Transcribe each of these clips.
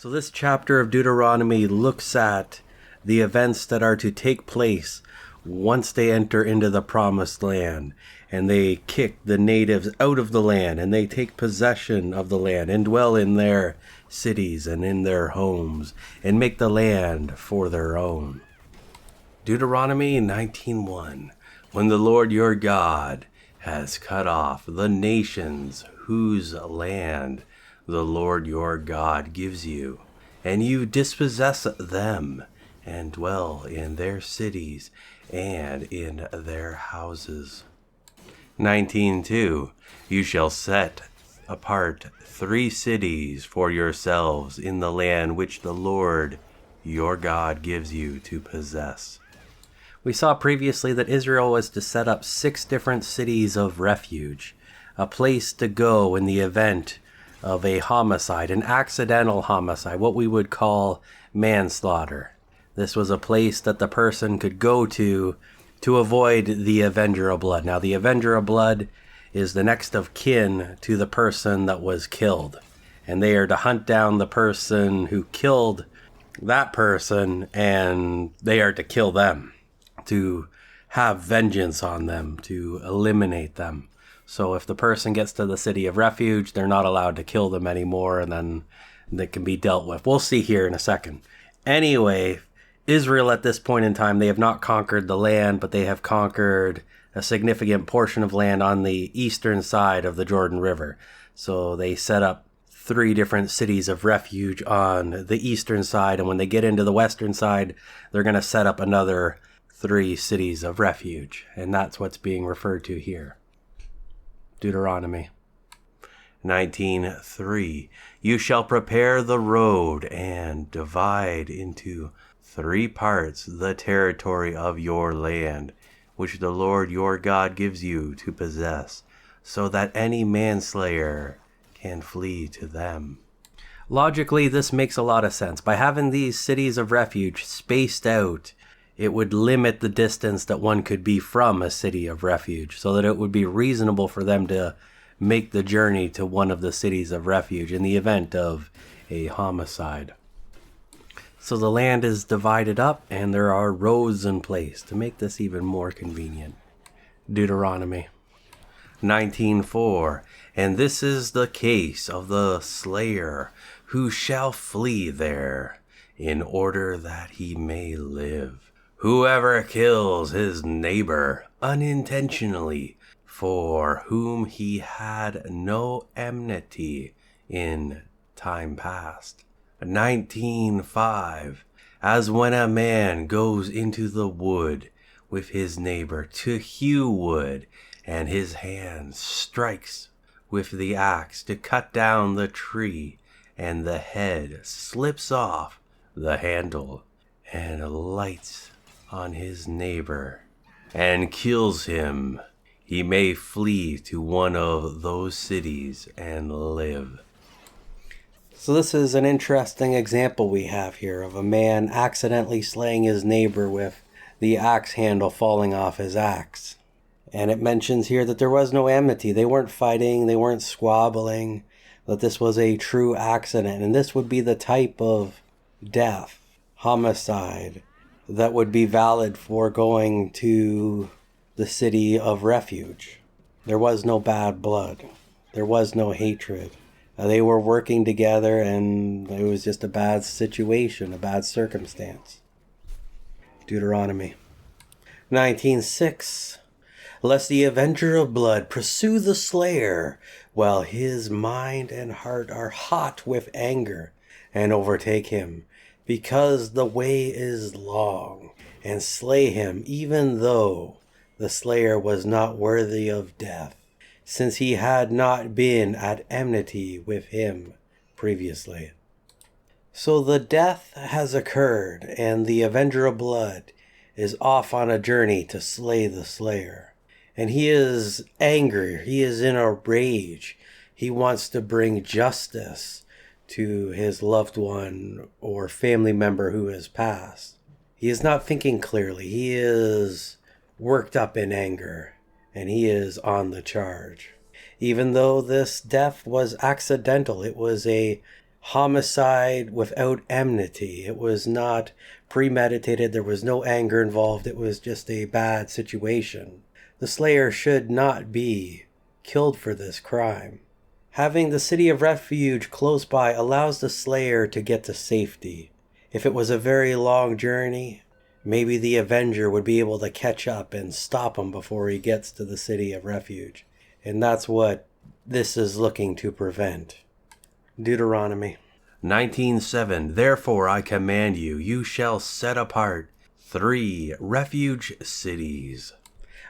So this chapter of Deuteronomy looks at the events that are to take place once they enter into the promised land, and they kick the natives out of the land, and they take possession of the land and dwell in their cities and in their homes and make the land for their own. Deuteronomy 19:1. When the Lord your God has cut off the nations whose land the Lord your God gives you, and you dispossess them, and dwell in their cities and in their houses. 19:2. You shall set apart 3 cities for yourselves in the land which the Lord your God gives you to possess. We saw previously that Israel was to set up 6 different cities of refuge, a place to go in the event of a homicide, an accidental homicide, what we would call manslaughter. This was a place that the person could go to avoid the Avenger of blood. Now, the Avenger of blood is the next of kin to the person that was killed, and they are to hunt down the person who killed that person, and they are to kill them, to have vengeance on them, to eliminate them. So if the person gets to the city of refuge, they're not allowed to kill them anymore, and then they can be dealt with. We'll see here in a second. Anyway, Israel at this point in time, they have not conquered the land, but they have conquered a significant portion of land on the eastern side of the Jordan River. So they set up 3 different cities of refuge on the eastern side, and when they get into the western side, they're going to set up another 3 cities of refuge, and that's what's being referred to here. Deuteronomy 19:3. You shall prepare the road and divide into 3 parts the territory of your land, which the Lord your God gives you to possess, so that any manslayer can flee to them. Logically, this makes a lot of sense. By having these cities of refuge spaced out, it would limit the distance that one could be from a city of refuge, so that it would be reasonable for them to make the journey to one of the cities of refuge in the event of a homicide. So the land is divided up, and there are roads in place to make this even more convenient. Deuteronomy 19:4. And this is the case of the slayer who shall flee there, in order that he may live. Whoever kills his neighbor unintentionally, for whom he had no enmity in time past. 19:5. As when a man goes into the wood with his neighbor to hew wood, and his hand strikes with the axe to cut down the tree, and the head slips off the handle and lights on his neighbor and kills him, he may flee to one of those cities and live. So this is an interesting example we have here of a man accidentally slaying his neighbor with the axe handle falling off his axe. And it mentions here that there was no enmity. They weren't fighting, they weren't squabbling, that this was a true accident. And this would be the type of death, homicide, that would be valid for going to the city of refuge. There was no bad blood. There was no hatred. They were working together, and it was just a bad situation, a bad circumstance. Deuteronomy 19:6. Lest the avenger of blood pursue the slayer, while his mind and heart are hot with anger, and overtake him, because the way is long, and slay him, even though the slayer was not worthy of death, since he had not been at enmity with him previously. So the death has occurred, and the avenger of blood is off on a journey to slay the slayer. And he is angry, he is in a rage. He wants to bring justice to his loved one or family member who has passed. He is not thinking clearly. He is worked up in anger, and he is on the charge. Even though this death was accidental, it was a homicide without enmity. It was not premeditated. There was no anger involved. It was just a bad situation. The slayer should not be killed for this crime. Having the city of refuge close by allows the slayer to get to safety. If it was a very long journey, maybe the Avenger would be able to catch up and stop him before he gets to the city of refuge. And that's what this is looking to prevent. Deuteronomy 19:7. Therefore I command you, you shall set apart 3 refuge cities.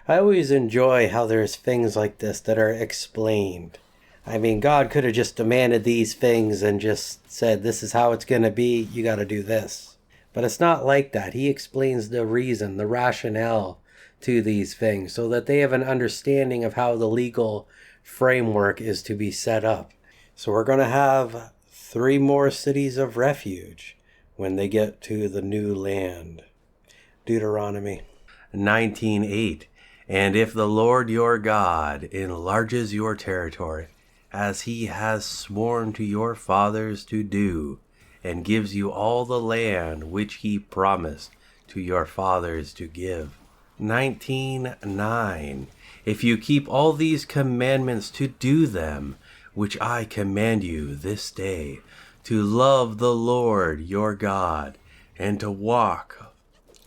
I always enjoy how there's things like this that are explained. I mean, God could have just demanded these things and just said, this is how it's going to be, you got to do this. But it's not like that. He explains the reason, the rationale to these things so that they have an understanding of how the legal framework is to be set up. So we're going to have 3 more cities of refuge when they get to the new land. Deuteronomy 19:8. And if the Lord your God enlarges your territory, as he has sworn to your fathers to do, and gives you all the land which he promised to your fathers to give. 19:9. If you keep all these commandments to do them, which I command you this day, to love the Lord your God, and to walk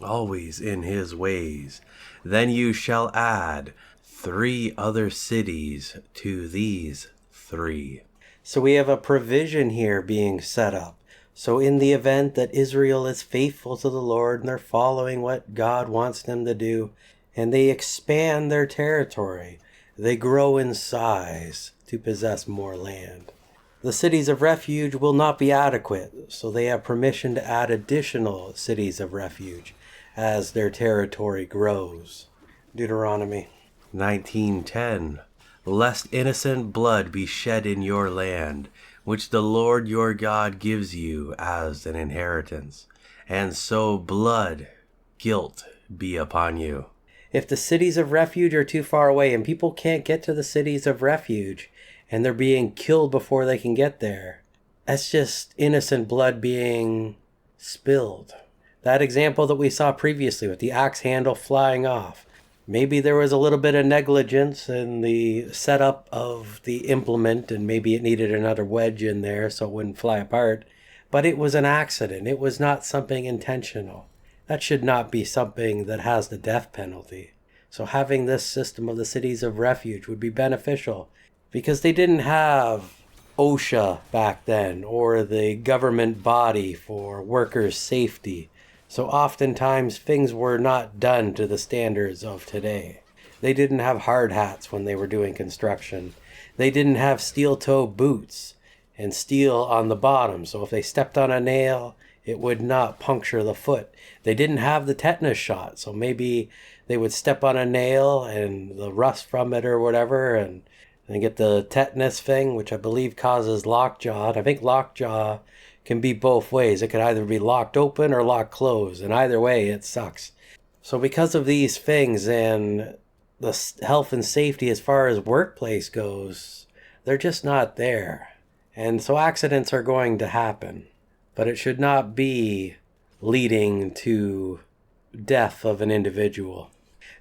always in his ways, then you shall add 3 other cities to these 3. So we have a provision here being set up. So in the event that Israel is faithful to the Lord and they're following what God wants them to do, and they expand their territory, they grow in size to possess more land. The cities of refuge will not be adequate, so they have permission to add additional cities of refuge as their territory grows. Deuteronomy 19:10. Lest innocent blood be shed in your land, which the Lord your God gives you as an inheritance, and so blood guilt be upon you. If the cities of refuge are too far away and people can't get to the cities of refuge and they're being killed before they can get there, that's just innocent blood being spilled. That example that we saw previously with the axe handle flying off, maybe there was a little bit of negligence in the setup of the implement and maybe it needed another wedge in there so it wouldn't fly apart, but it was an accident. It was not something intentional. That should not be something that has the death penalty. So having this system of the cities of refuge would be beneficial because they didn't have OSHA back then or the government body for workers' safety. So oftentimes things were not done to the standards of today. They didn't have hard hats when they were doing construction. They didn't have steel-toe boots and steel on the bottom. So if they stepped on a nail, it would not puncture the foot. They didn't have the tetanus shot. So maybe they would step on a nail and the rust from it or whatever and get the tetanus thing, which I believe causes lockjaw. And I think lockjaw can be both ways. It could either be locked open or locked closed, and either way it sucks. So because of these things and the health and safety as far as workplace goes, they're just not there. And so accidents are going to happen, but it should not be leading to death of an individual.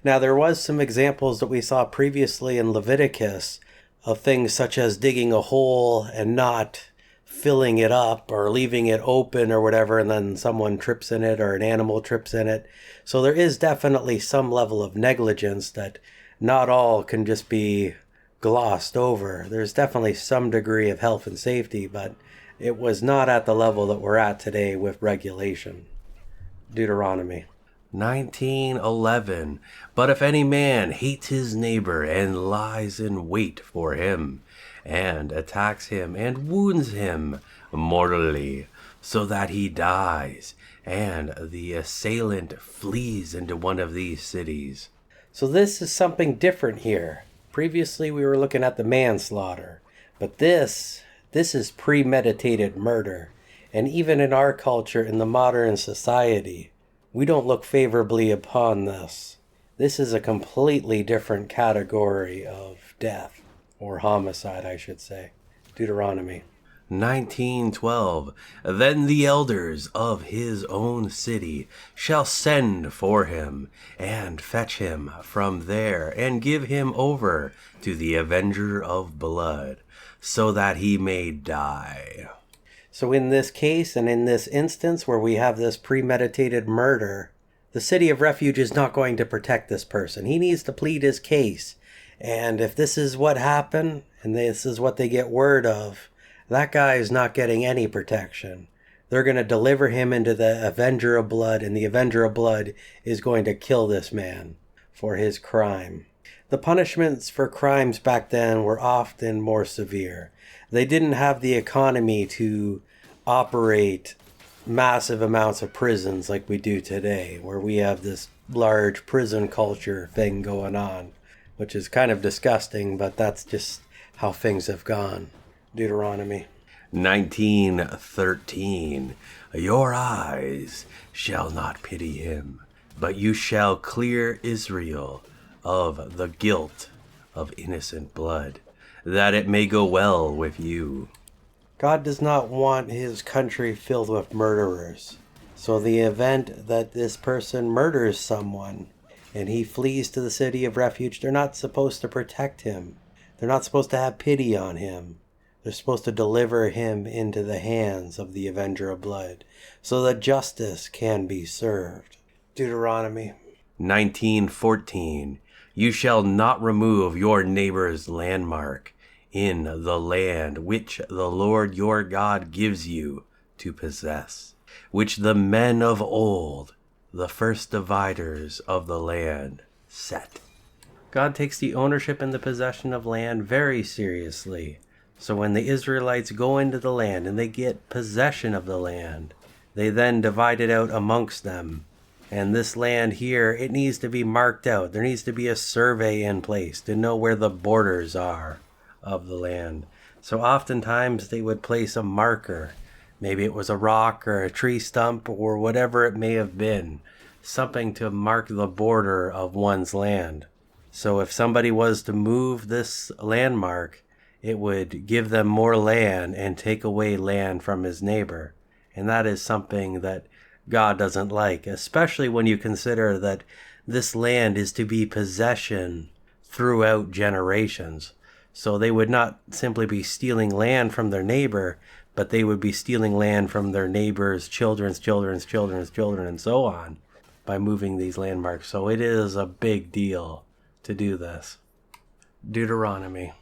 Now there was some examples that we saw previously in Leviticus of things such as digging a hole and not filling it up or leaving it open or whatever, and then someone trips in it or an animal trips in it. So there is definitely some level of negligence that not all can just be glossed over. There's definitely some degree of health and safety, but it was not at the level that we're at today with regulation. Deuteronomy 19:11. But if any man hates his neighbor and lies in wait for him, and attacks him and wounds him mortally, so that he dies, and the assailant flees into one of these cities. So this is something different here. Previously we were looking at the manslaughter, but this is premeditated murder. And even in our culture, in the modern society, we don't look favorably upon this. This is a completely different category of death. Or homicide, I should say. Deuteronomy 19:12. Then the elders of his own city shall send for him, and fetch him from there, and give him over to the Avenger of blood, so that he may die. So in this case, and in this instance where we have this premeditated murder, the city of refuge is not going to protect this person. He needs to plead his case. And if this is what happened, and this is what they get word of, that guy is not getting any protection. They're going to deliver him into the Avenger of blood, and the Avenger of blood is going to kill this man for his crime. The punishments for crimes back then were often more severe. They didn't have the economy to operate massive amounts of prisons like we do today, where we have this large prison culture thing going on, which is kind of disgusting, but that's just how things have gone. Deuteronomy 19:13. Your eyes shall not pity him, but you shall clear Israel of the guilt of innocent blood, that it may go well with you. God does not want his country filled with murderers. So the event that this person murders someone and he flees to the city of refuge, they're not supposed to protect him. They're not supposed to have pity on him. They're supposed to deliver him into the hands of the Avenger of blood so that justice can be served. Deuteronomy 19:14. You shall not remove your neighbor's landmark in the land which the Lord your God gives you to possess, which the men of old, the first dividers of the land, set. God takes the ownership and the possession of land very seriously. So when the Israelites go into the land and they get possession of the land, they then divide it out amongst them. And this land here, it needs to be marked out. There needs to be a survey in place to know where the borders are of the land. So oftentimes they would place a marker. Maybe it was a rock or a tree stump or whatever it may have been. Something to mark the border of one's land. So if somebody was to move this landmark, it would give them more land and take away land from his neighbor. And that is something that God doesn't like, especially when you consider that this land is to be possession throughout generations. So they would not simply be stealing land from their neighbor, but they would be stealing land from their neighbor's children's children's children's children and so on by moving these landmarks. So it is a big deal to do this. Deuteronomy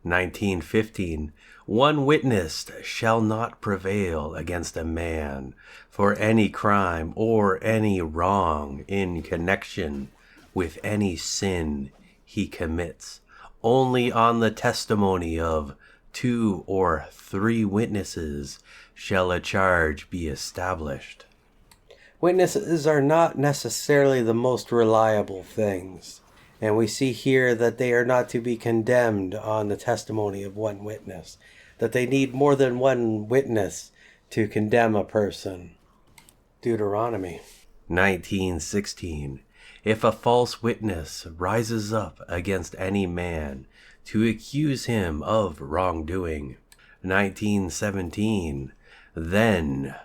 19:15. One witness shall not prevail against a man for any crime or any wrong in connection with any sin he commits. Only on the testimony of 2 or 3 witnesses shall a charge be established. Witnesses are not necessarily the most reliable things. And we see here that they are not to be condemned on the testimony of one witness. That they need more than one witness to condemn a person. Deuteronomy 19:16. If a false witness rises up against any man to accuse him of wrongdoing. 19:17. Then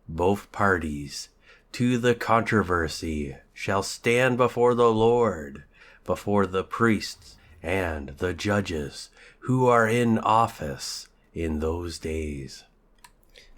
both parties to the controversy shall stand before the Lord, before the priests and the judges who are in office in those days.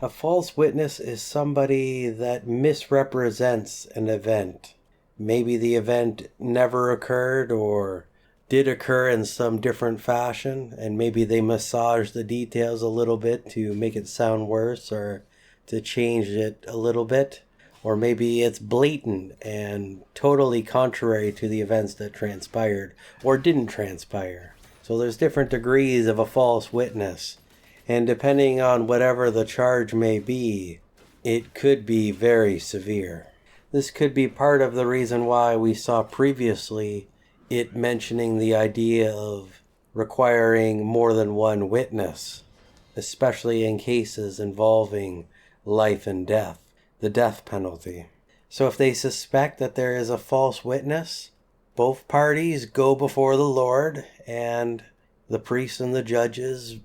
A false witness is somebody that misrepresents an event. Maybe the event never occurred or did occur in some different fashion, and maybe they massage the details a little bit to make it sound worse or to change it a little bit. Or maybe it's blatant and totally contrary to the events that transpired or didn't transpire. So there's different degrees of a false witness. And depending on whatever the charge may be, it could be very severe. This could be part of the reason why we saw previously it mentioning the idea of requiring more than one witness, especially in cases involving life and death. The death penalty. So if they suspect that there is a false witness, both parties go before the Lord, and the priests and the judges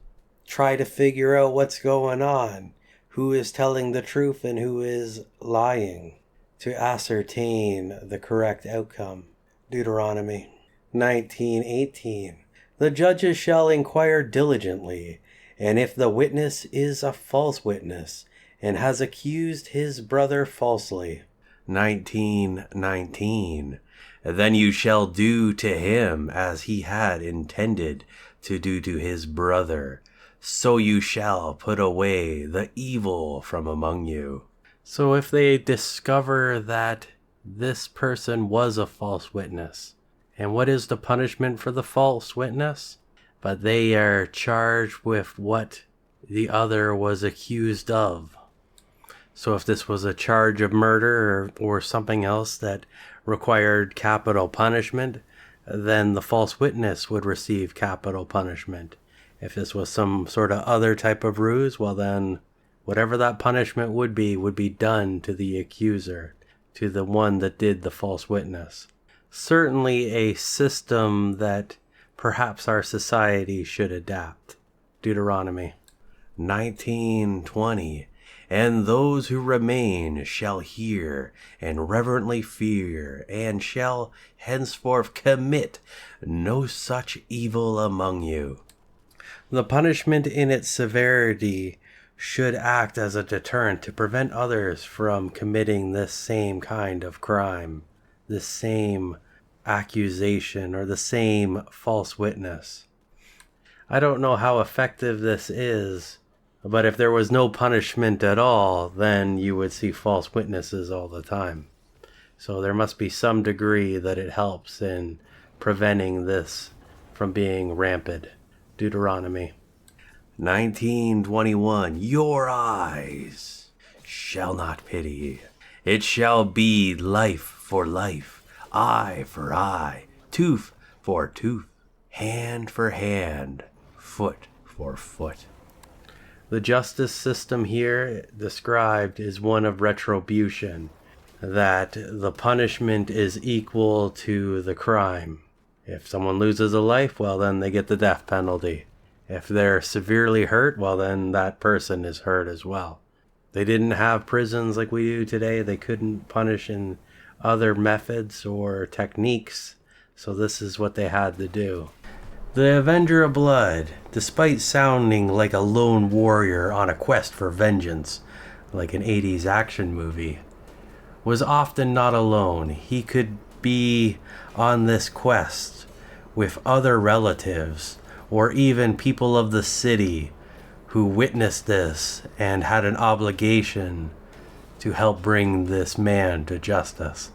try to figure out what's going on, who is telling the truth and who is lying, to ascertain the correct outcome. Deuteronomy 19:18. The judges shall inquire diligently, and if the witness is a false witness, and has accused his brother falsely. 19:19. Then you shall do to him as he had intended to do to his brother. So you shall put away the evil from among you. So if they discover that this person was a false witness, and what is the punishment for the false witness? But they are charged with what the other was accused of. So if this was a charge of murder or something else that required capital punishment, then the false witness would receive capital punishment. If this was some sort of other type of ruse, well then, whatever that punishment would be done to the accuser, to the one that did the false witness. Certainly a system that perhaps our society should adapt. Deuteronomy 19:20. And those who remain shall hear and reverently fear, and shall henceforth commit no such evil among you. The punishment in its severity should act as a deterrent to prevent others from committing this same kind of crime, this same accusation, or the same false witness. I don't know how effective this is, but if there was no punishment at all, then you would see false witnesses all the time. So there must be some degree that it helps in preventing this from being rampant. Deuteronomy 19:21. Your eyes shall not pity. It shall be life for life, eye for eye, tooth for tooth, hand for hand, foot for foot. The justice system here described is one of retribution, that the punishment is equal to the crime. If someone loses a life, well then they get the death penalty. If they're severely hurt, well then that person is hurt as well. They didn't have prisons like we do today. They couldn't punish in other methods or techniques, so this is what they had to do. The Avenger of Blood, despite sounding like a lone warrior on a quest for vengeance, like an 80s action movie, was often not alone. He could be on this quest with other relatives or even people of the city who witnessed this and had an obligation to help bring this man to justice.